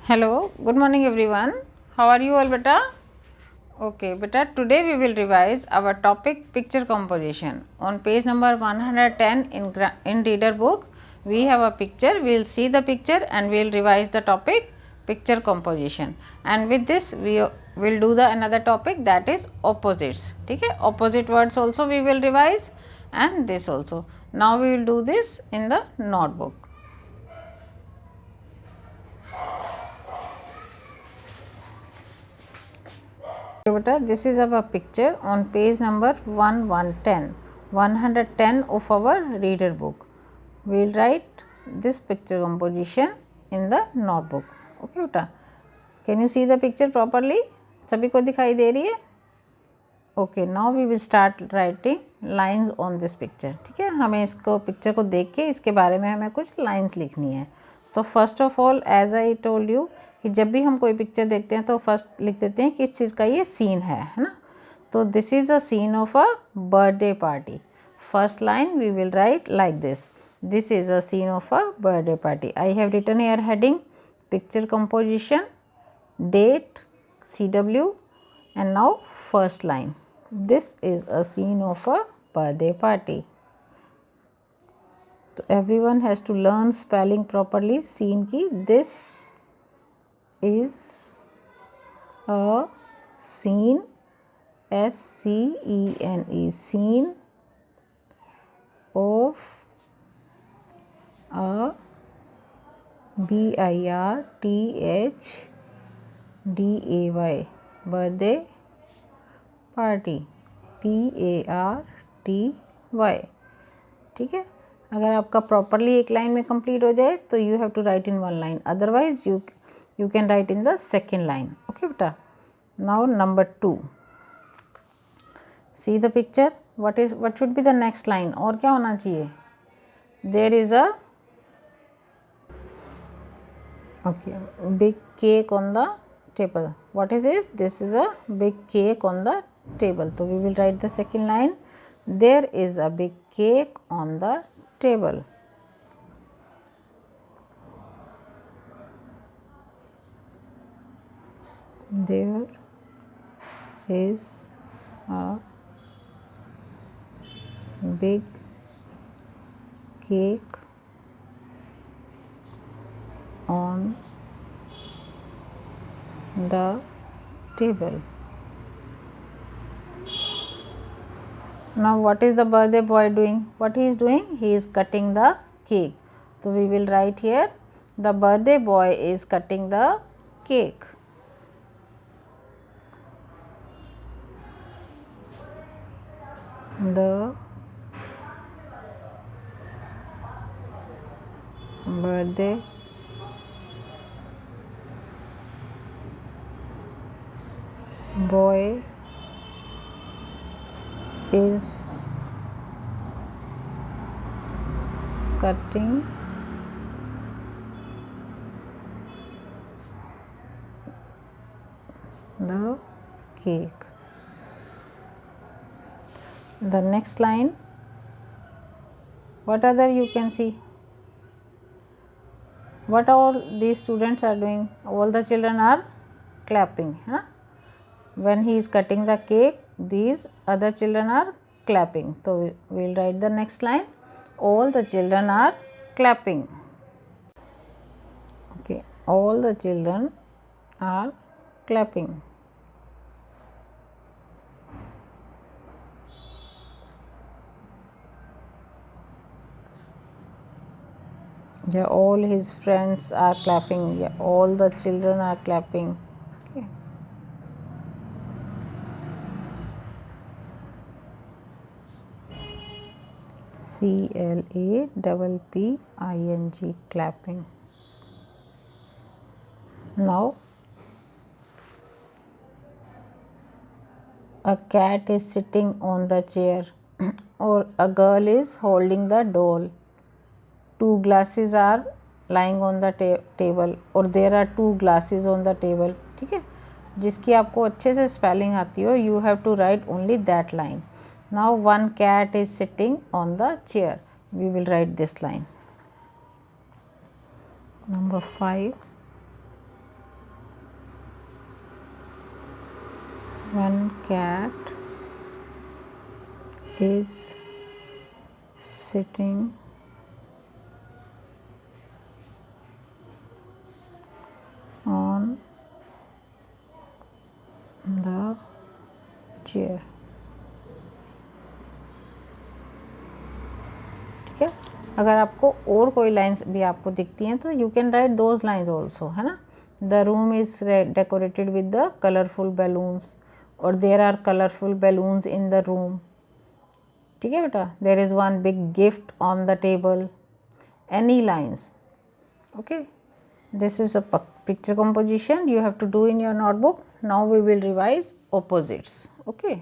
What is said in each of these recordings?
Hello, good morning everyone. How are you all beta? Okay beta, today we will revise our topic picture composition. On page number 110 in reader book, we have a picture. We will see the picture and we will revise the topic picture composition. And with this we will do the another topic, that is opposites. Okay, opposite words also we will revise and this also. Now we will do this in the notebook. Beta, this is our picture on page number 110 of our reader book. We will write this picture composition in the notebook. Okay beta, can you see the picture properly? सभी को दिखाई दे रही है? Okay, now we will start writing lines on this picture. ठीक है, हमें इसको picture को देख के इसके बारे में हमें कुछ लाइन्स लिखनी है. तो first of all as I told you कि जब भी हम कोई पिक्चर देखते हैं तो फर्स्ट लिख देते हैं कि इस चीज़ का ये सीन है ना. तो this is a scene of a birthday party. First line we will write like this. This is a scene of a birthday party. I have written here heading picture composition, date, CW, and now first line. This is a scene of a birthday party. So everyone has to learn spelling properly. Scene की this is a scene, SCENE, scene of a BIRTHDAY birthday party, PARTY. ठीक है, अगर आपका properly एक line में complete हो जाए तो you have to write in one line, otherwise you can write in the second line. Okay बेटा, now number 2, see the picture. What should be the next line? और क्या होना चाहिए? There is a big cake on the table. What is this? This is a big cake on the table. So we will write the second line. There is a big cake on the table. There is a big cake on the table. Now what is the birthday boy doing? What he is doing? He is cutting the cake. So we will write here, the birthday boy is cutting the cake. The birthday boy is cutting the cake. The next line, what other you can see? What all these students are doing? All the children are clapping. When he is cutting the cake, these other children are clapping. So we will write the next line, all the children are clapping. Okay, all the children are clapping. Yeah, all his friends are clapping. Yeah, all the children are clapping. Okay. CLAPPING, clapping. Now a cat is sitting on the chair or a girl is holding the doll. Two glasses are lying on the table or there are two glasses on the table. ठीक है, जिसकी आपको अच्छे से spelling आती हो, you have to write only that line. Now one cat is sitting on the chair. We will write this line. Number 5, one cat is sitting on the chair. ठीक है, अगर आपको और कोई लाइन्स भी आपको दिखती हैं तो you can write those lines also, है ना. The room is decorated with the colourful balloons, और there are colourful balloons in the room. ठीक है बेटा. There is one big gift on the table. Any lines. Okay, this is a picture composition you have to do in your notebook. Now we will revise opposites. Okay.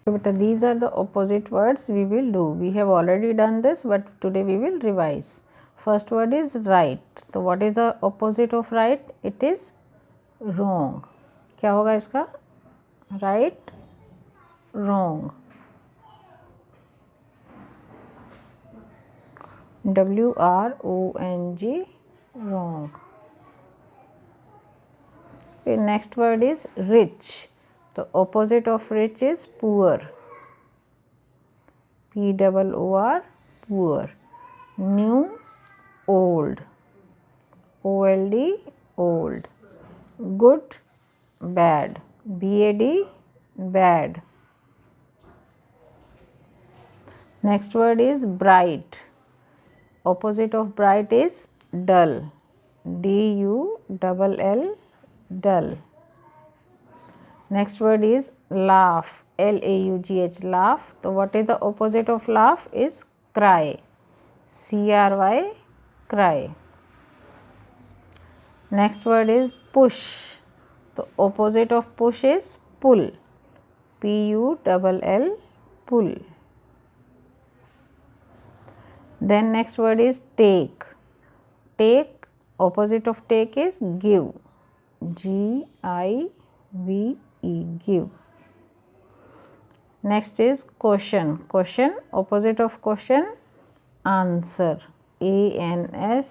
So beta, these are the opposite words we will do. We have already done this, but today we will revise. First word is right. So what is the opposite of right? It is wrong. क्या होगा इसका? Right, wrong. WRONG, wrong. Okay, next word is rich. The opposite of rich is poor. POOR, poor. New, old. OLD, old. Good, bad. BAD, bad. Next word is bright. Opposite of bright is dull. DULL, dull. Next word is laugh. LAUGH, laugh. So what is the opposite of laugh? Is cry. CRY, cry. Next word is push. The opposite of push is pull. PULL, pull. Then next word is take. Take, opposite of take is give. GIVE, give. Next is question. Question, opposite of question answer. ANSWER.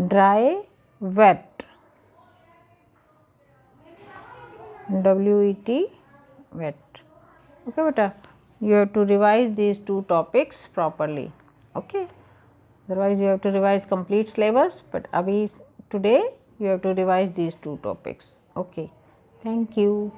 Dry, wet. WET, wet. Okay beta, you have to revise these two topics properly. Okay, otherwise you have to revise complete syllabus, but abhi today you have to revise these two topics. Okay, thank you.